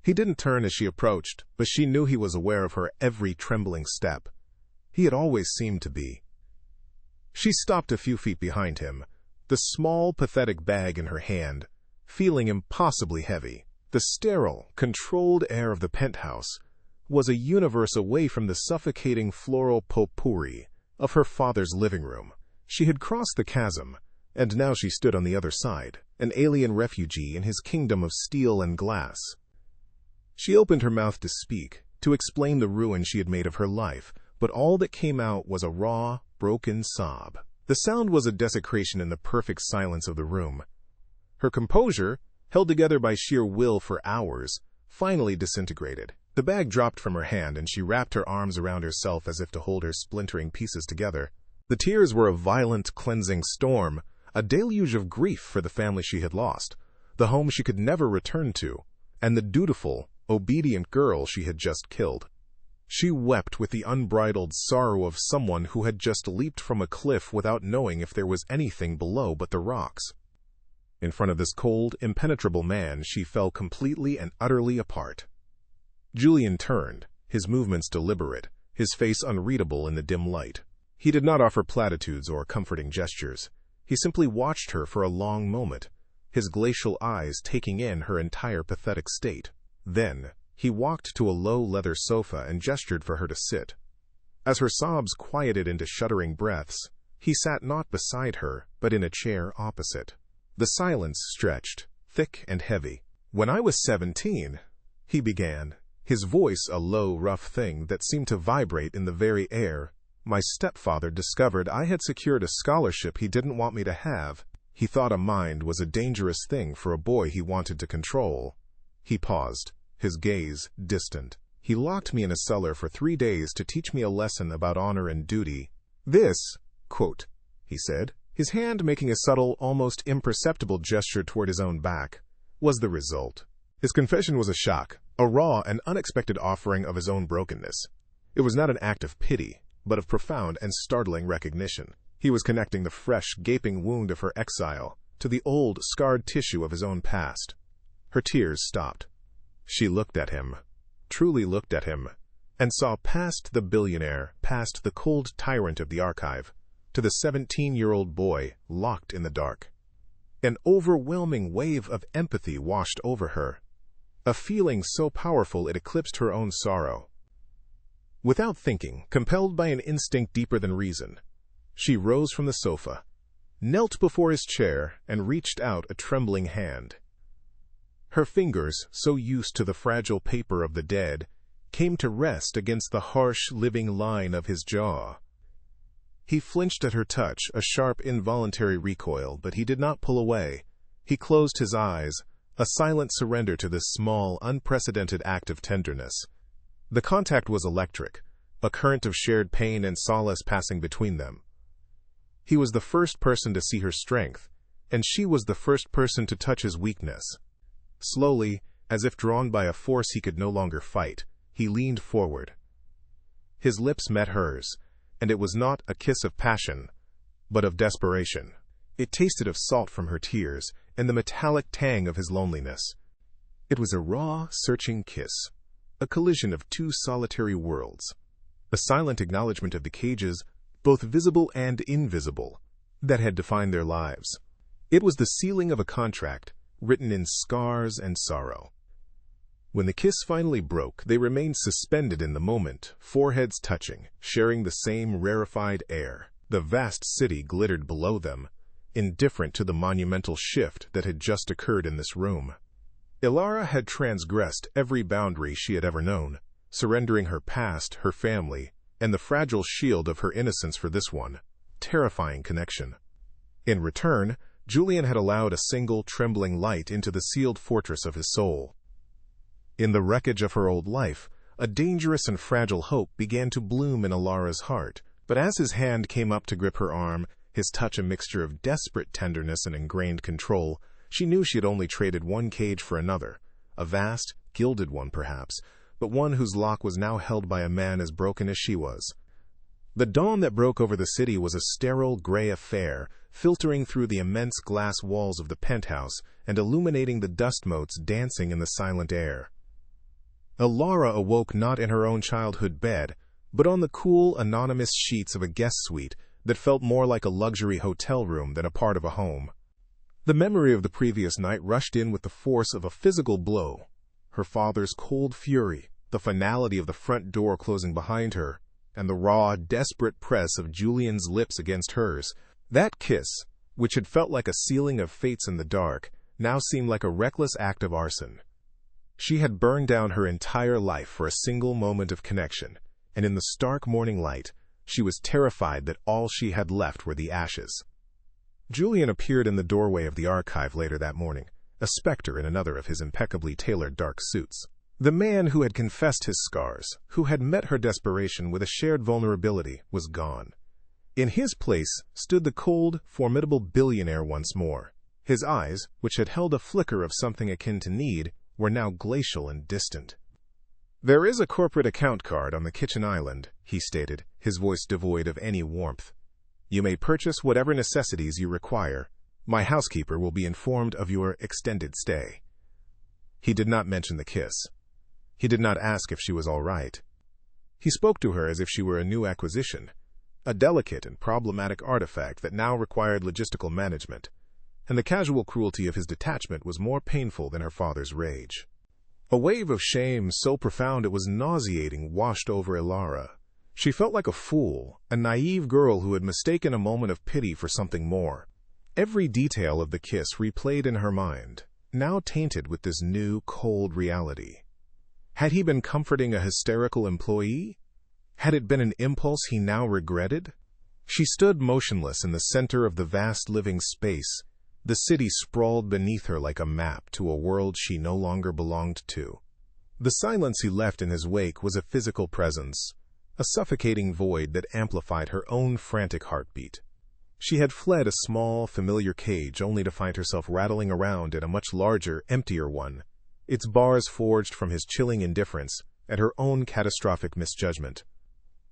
He didn't turn as she approached, but she knew he was aware of her every trembling step. He had always seemed to be. She stopped a few feet behind him, the small, pathetic bag in her hand, feeling impossibly heavy. The sterile, controlled air of the penthouse was a universe away from the suffocating floral potpourri of her father's living room. She had crossed the chasm, and now she stood on the other side, an alien refugee in his kingdom of steel and glass. She opened her mouth to speak, to explain the ruin she had made of her life, but all that came out was a raw, broken sob. The sound was a desecration in the perfect silence of the room. Her composure, held together by sheer will for hours, finally disintegrated. The bag dropped from her hand, and she wrapped her arms around herself as if to hold her splintering pieces together. The tears were a violent, cleansing storm, a deluge of grief for the family she had lost, the home she could never return to, and the dutiful, obedient girl she had just killed. She wept with the unbridled sorrow of someone who had just leaped from a cliff without knowing if there was anything below but the rocks. In front of this cold, impenetrable man, she fell completely and utterly apart. Julian turned, his movements deliberate, his face unreadable in the dim light. He did not offer platitudes or comforting gestures. He simply watched her for a long moment, his glacial eyes taking in her entire pathetic state. Then, he walked to a low leather sofa and gestured for her to sit. As her sobs quieted into shuddering breaths, he sat not beside her, but in a chair opposite. The silence stretched, thick and heavy. "When I was 17, he began, his voice a low, rough thing that seemed to vibrate in the very air, "my stepfather discovered I had secured a scholarship he didn't want me to have. He thought a mind was a dangerous thing for a boy he wanted to control." He paused, his gaze distant. "He locked me in a cellar for 3 days to teach me a lesson about honor and duty. This, quote, he said, his hand making a subtle, almost imperceptible gesture toward his own back, was the result. His confession was a shock, a raw and unexpected offering of his own brokenness. It was not an act of pity, but of profound and startling recognition. He was connecting the fresh, gaping wound of her exile to the old, scarred tissue of his own past. Her tears stopped. She looked at him, truly looked at him, and saw past the billionaire, past the cold tyrant of the archive, to the 17-year-old boy locked in the dark. An overwhelming wave of empathy washed over her, a feeling so powerful it eclipsed her own sorrow. Without thinking, compelled by an instinct deeper than reason, she rose from the sofa, knelt before his chair, and reached out a trembling hand. Her fingers, so used to the fragile paper of the dead, came to rest against the harsh, living line of his jaw. He flinched at her touch, a sharp, involuntary recoil, but he did not pull away. He closed his eyes, a silent surrender to this small, unprecedented act of tenderness. The contact was electric, a current of shared pain and solace passing between them. He was the first person to see her strength, and she was the first person to touch his weakness. Slowly, as if drawn by a force he could no longer fight, he leaned forward. His lips met hers, and it was not a kiss of passion, but of desperation. It tasted of salt from her tears and the metallic tang of his loneliness. It was a raw, searching kiss, a collision of two solitary worlds, a silent acknowledgement of the cages, both visible and invisible, that had defined their lives. It was the sealing of a contract, written in scars and sorrow. When the kiss finally broke, they remained suspended in the moment, foreheads touching, sharing the same rarefied air. The vast city glittered below them, indifferent to the monumental shift that had just occurred in this room. Ilara had transgressed every boundary she had ever known, surrendering her past, her family, and the fragile shield of her innocence for this one, terrifying connection. In return, Julian had allowed a single, trembling light into the sealed fortress of his soul. In the wreckage of her old life, a dangerous and fragile hope began to bloom in Ilara's heart, but as his hand came up to grip her arm, his touch a mixture of desperate tenderness and ingrained control, she knew she had only traded one cage for another, a vast, gilded one perhaps, but one whose lock was now held by a man as broken as she was. The dawn that broke over the city was a sterile gray affair, filtering through the immense glass walls of the penthouse and illuminating the dust motes dancing in the silent air. Ilara awoke not in her own childhood bed, but on the cool, anonymous sheets of a guest suite that felt more like a luxury hotel room than a part of a home. The memory of the previous night rushed in with the force of a physical blow. Her father's cold fury, the finality of the front door closing behind her, and the raw, desperate press of Julian's lips against hers. That kiss, which had felt like a sealing of fates in the dark, now seemed like a reckless act of arson. She had burned down her entire life for a single moment of connection, and in the stark morning light, she was terrified that all she had left were the ashes. Julian appeared in the doorway of the archive later that morning, a specter in another of his impeccably tailored dark suits. The man who had confessed his scars, who had met her desperation with a shared vulnerability, was gone. In his place stood the cold, formidable billionaire once more. His eyes, which had held a flicker of something akin to need, were now glacial and distant. "There is a corporate account card on the kitchen island," he stated, his voice devoid of any warmth. "You may purchase whatever necessities you require. My housekeeper will be informed of your extended stay." He did not mention the kiss. He did not ask if she was all right. He spoke to her as if she were a new acquisition, a delicate and problematic artifact that now required logistical management, and the casual cruelty of his detachment was more painful than her father's rage. A wave of shame so profound it was nauseating washed over Ilara. She felt like a fool, a naive girl who had mistaken a moment of pity for something more. Every detail of the kiss replayed in her mind, now tainted with this new, cold reality. Had he been comforting a hysterical employee? Had it been an impulse he now regretted? She stood motionless in the center of the vast living space. The city sprawled beneath her like a map to a world she no longer belonged to. The silence he left in his wake was a physical presence, a suffocating void that amplified her own frantic heartbeat. She had fled a small, familiar cage only to find herself rattling around in a much larger, emptier one, its bars forged from his chilling indifference and her own catastrophic misjudgment.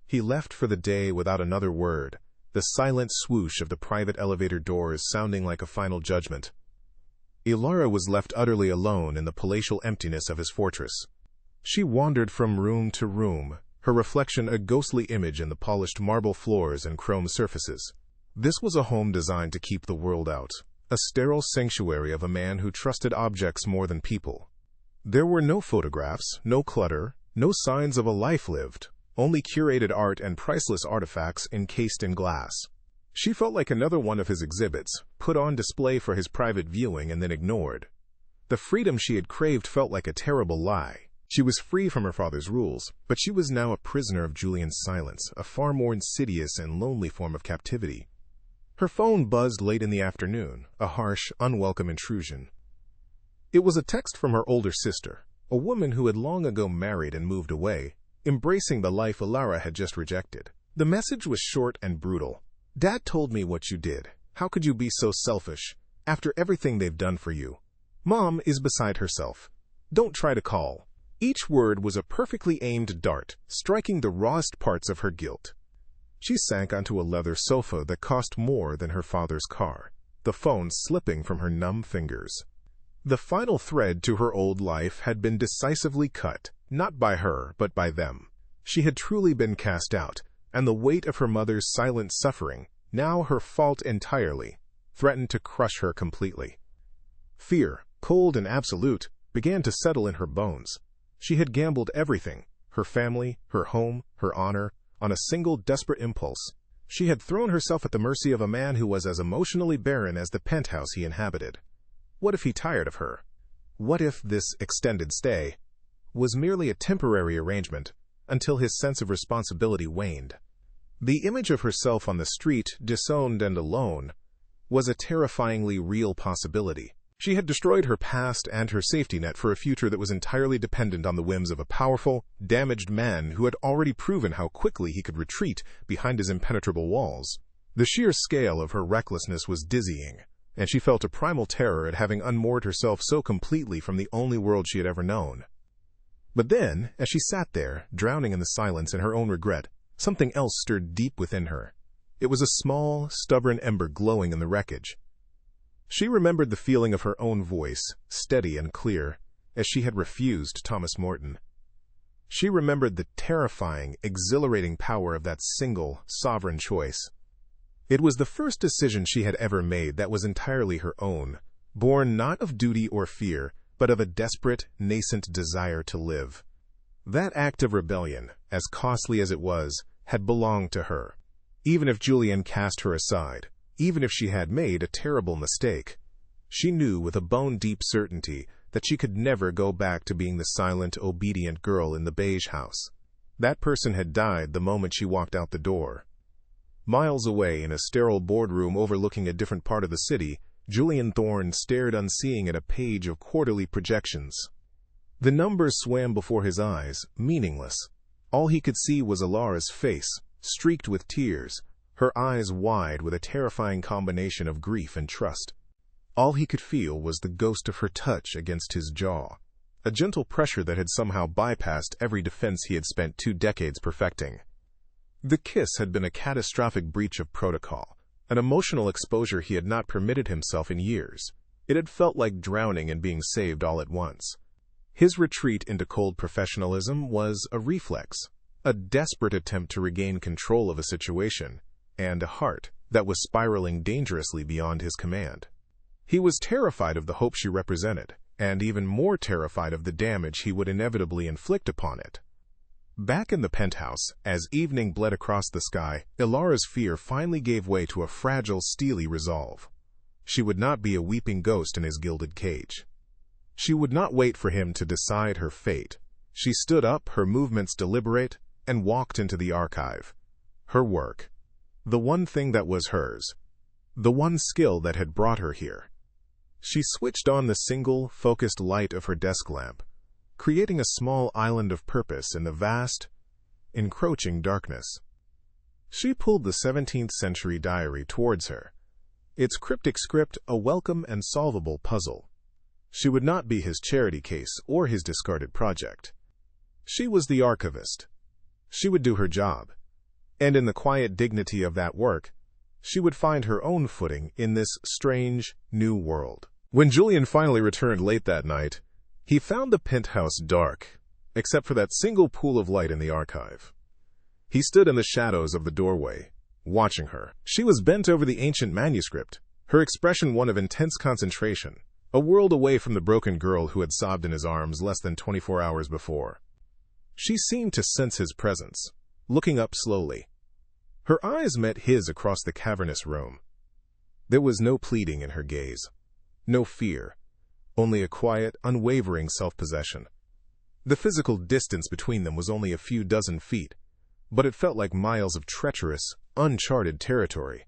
He left for the day without another word, the silent swoosh of the private elevator doors sounding like a final judgment. Ilara was left utterly alone in the palatial emptiness of his fortress. She wandered from room to room, her reflection a ghostly image in the polished marble floors and chrome surfaces. This was a home designed to keep the world out, a sterile sanctuary of a man who trusted objects more than people. There were no photographs, no clutter, no signs of a life lived, only curated art and priceless artifacts encased in glass. She felt like another one of his exhibits, put on display for his private viewing and then ignored. The freedom she had craved felt like a terrible lie. She was free from her father's rules, but she was now a prisoner of Julian's silence, a far more insidious and lonely form of captivity. Her phone buzzed late in the afternoon, a harsh, unwelcome intrusion. It was a text from her older sister, a woman who had long ago married and moved away, embracing the life Ilara had just rejected. The message was short and brutal. "Dad told me what you did. How could you be so selfish, after everything they've done for you? Mom is beside herself. Don't try to call." Each word was a perfectly aimed dart, striking the rawest parts of her guilt. She sank onto a leather sofa that cost more than her father's car, the phone slipping from her numb fingers. The final thread to her old life had been decisively cut, not by her, but by them. She had truly been cast out, and the weight of her mother's silent suffering, now her fault entirely, threatened to crush her completely. Fear, cold and absolute, began to settle in her bones. She had gambled everything, her family, her home, her honor, on a single desperate impulse. She had thrown herself at the mercy of a man who was as emotionally barren as the penthouse he inhabited. What if he tired of her? What if this extended stay was merely a temporary arrangement until his sense of responsibility waned? The image of herself on the street, disowned and alone, was a terrifyingly real possibility. She had destroyed her past and her safety net for a future that was entirely dependent on the whims of a powerful, damaged man who had already proven how quickly he could retreat behind his impenetrable walls. The sheer scale of her recklessness was dizzying, and she felt a primal terror at having unmoored herself so completely from the only world she had ever known. But then, as she sat there, drowning in the silence and her own regret, something else stirred deep within her. It was a small, stubborn ember glowing in the wreckage. She remembered the feeling of her own voice, steady and clear, as she had refused Thomas Morton. She remembered the terrifying, exhilarating power of that single, sovereign choice. It was the first decision she had ever made that was entirely her own, born not of duty or fear, but of a desperate, nascent desire to live. That act of rebellion, as costly as it was, had belonged to her. Even if Julian cast her aside, even if she had made a terrible mistake, she knew with a bone-deep certainty that she could never go back to being the silent, obedient girl in the beige house. That person had died the moment she walked out the door. Miles away in a sterile boardroom overlooking a different part of the city, Julian Thorne stared unseeing at a page of quarterly projections. The numbers swam before his eyes, meaningless. All he could see was Alara's face, streaked with tears, her eyes wide with a terrifying combination of grief and trust. All he could feel was the ghost of her touch against his jaw, a gentle pressure that had somehow bypassed every defense he had spent 2 decades perfecting. The kiss had been a catastrophic breach of protocol, an emotional exposure he had not permitted himself in years. It had felt like drowning and being saved all at once. His retreat into cold professionalism was a reflex, a desperate attempt to regain control of a situation, and a heart that was spiraling dangerously beyond his command. He was terrified of the hope she represented, and even more terrified of the damage he would inevitably inflict upon it. Back in the penthouse, as evening bled across the sky, Ilara's fear finally gave way to a fragile, steely resolve. She would not be a weeping ghost in his gilded cage. She would not wait for him to decide her fate. She stood up, her movements deliberate, and walked into the archive. Her work. The one thing that was hers. The one skill that had brought her here. She switched on the single, focused light of her desk lamp, creating a small island of purpose in the vast, encroaching darkness. She pulled the 17th century diary towards her, its cryptic script a welcome and solvable puzzle. She would not be his charity case or his discarded project. She was the archivist. She would do her job, and in the quiet dignity of that work, she would find her own footing in this strange, new world. When Julian finally returned late that night, he found the penthouse dark, except for that single pool of light in the archive. He stood in the shadows of the doorway, watching her. She was bent over the ancient manuscript, her expression one of intense concentration, a world away from the broken girl who had sobbed in his arms less than 24 hours before. She seemed to sense his presence, looking up slowly. Her eyes met his across the cavernous room. There was no pleading in her gaze, no fear, only a quiet, unwavering self-possession. The physical distance between them was only a few dozen feet, but it felt like miles of treacherous, uncharted territory.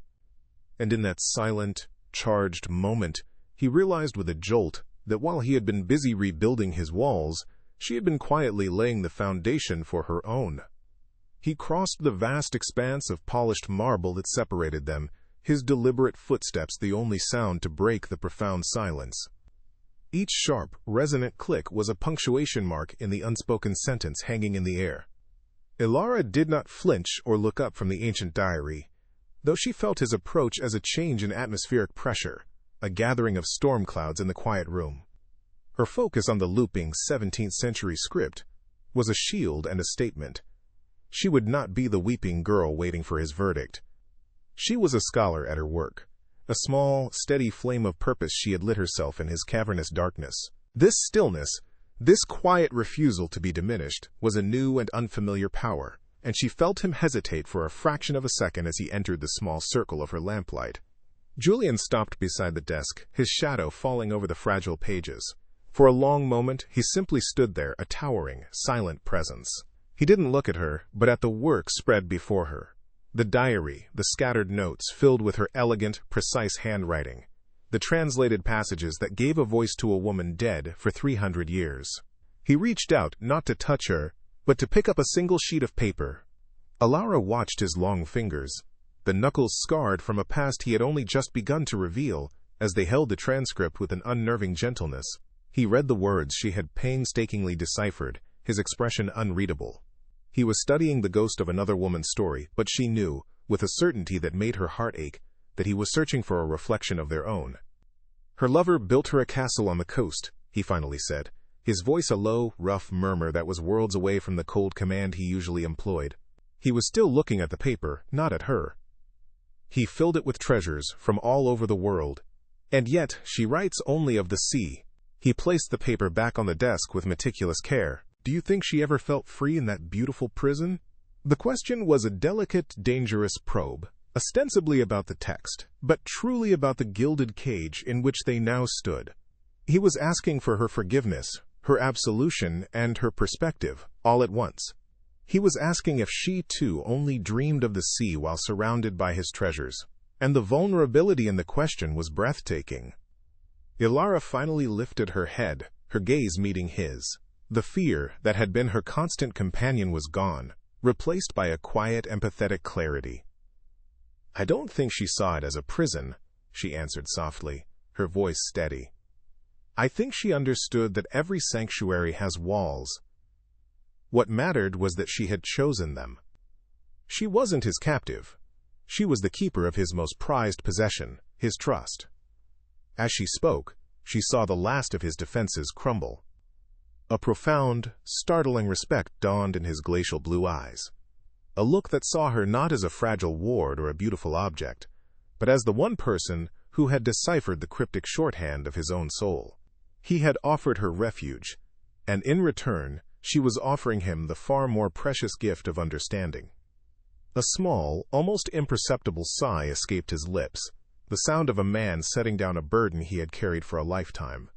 And in that silent, charged moment, he realized with a jolt that while he had been busy rebuilding his walls, she had been quietly laying the foundation for her own. He crossed the vast expanse of polished marble that separated them, his deliberate footsteps the only sound to break the profound silence. Each sharp, resonant click was a punctuation mark in the unspoken sentence hanging in the air. Ilara did not flinch or look up from the ancient diary, though she felt his approach as a change in atmospheric pressure, a gathering of storm clouds in the quiet room. Her focus on the looping 17th century script was a shield and a statement. She would not be the weeping girl waiting for his verdict. She was a scholar at her work, a small, steady flame of purpose she had lit herself in his cavernous darkness. This stillness, this quiet refusal to be diminished, was a new and unfamiliar power, and she felt him hesitate for a fraction of a second as he entered the small circle of her lamplight. Julian stopped beside the desk, his shadow falling over the fragile pages. For a long moment, he simply stood there, a towering, silent presence. He didn't look at her, but at the work spread before her. The diary, the scattered notes filled with her elegant, precise handwriting. The translated passages that gave a voice to a woman dead for 300 years. He reached out, not to touch her, but to pick up a single sheet of paper. Ilara watched his long fingers, the knuckles scarred from a past he had only just begun to reveal, as they held the transcript with an unnerving gentleness. He read the words she had painstakingly deciphered, his expression unreadable. He was studying the ghost of another woman's story, but she knew, with a certainty that made her heart ache, that he was searching for a reflection of their own. Her lover built her a castle on the coast, he finally said, his voice a low, rough murmur that was worlds away from the cold command he usually employed. He was still looking at the paper, not at her. He filled it with treasures from all over the world. And yet, she writes only of the sea. He placed the paper back on the desk with meticulous care. Do you think she ever felt free in that beautiful prison? The question was a delicate, dangerous probe, ostensibly about the text, but truly about the gilded cage in which they now stood. He was asking for her forgiveness, her absolution, and her perspective, all at once. He was asking if she, too, only dreamed of the sea while surrounded by his treasures. And the vulnerability in the question was breathtaking. Ilara finally lifted her head, her gaze meeting his. The fear that had been her constant companion was gone, replaced by a quiet, empathetic clarity. I don't think she saw it as a prison, she answered softly, her voice steady. I think she understood that every sanctuary has walls. What mattered was that she had chosen them. She wasn't his captive. She was the keeper of his most prized possession, his trust. As she spoke, she saw the last of his defenses crumble. A profound, startling respect dawned in his glacial blue eyes. A look that saw her not as a fragile ward or a beautiful object, but as the one person who had deciphered the cryptic shorthand of his own soul. He had offered her refuge, and in return, she was offering him the far more precious gift of understanding. A small, almost imperceptible sigh escaped his lips, the sound of a man setting down a burden he had carried for a lifetime.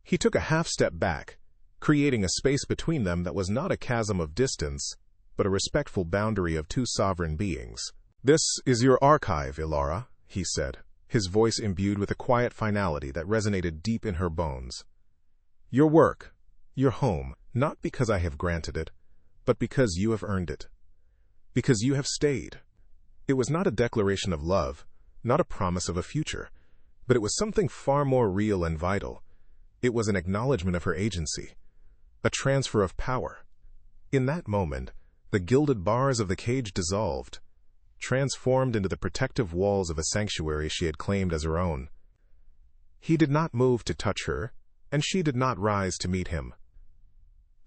He took a half-step back, creating a space between them that was not a chasm of distance, but a respectful boundary of two sovereign beings. This is your archive, Ilara, he said, his voice imbued with a quiet finality that resonated deep in her bones. Your work, your home, not because I have granted it, but because you have earned it. Because you have stayed. It was not a declaration of love, not a promise of a future, but it was something far more real and vital. It was an acknowledgement of her agency, a transfer of power. In that moment, the gilded bars of the cage dissolved, transformed into the protective walls of a sanctuary she had claimed as her own. He did not move to touch her, and she did not rise to meet him.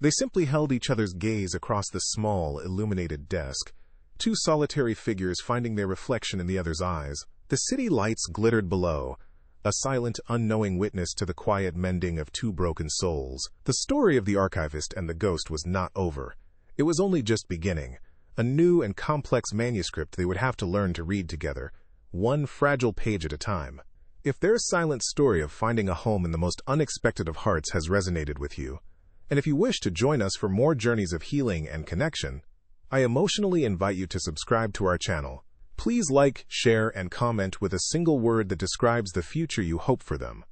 They simply held each other's gaze across the small, illuminated desk, two solitary figures finding their reflection in the other's eyes. The city lights glittered below, a silent, unknowing witness to the quiet mending of two broken souls. The story of the archivist and the ghost was not over. It was only just beginning, a new and complex manuscript they would have to learn to read together, one fragile page at a time. If their silent story of finding a home in the most unexpected of hearts has resonated with you, and if you wish to join us for more journeys of healing and connection, I emotionally invite you to subscribe to our channel. Please like, share, and comment with a single word that describes the future you hope for them.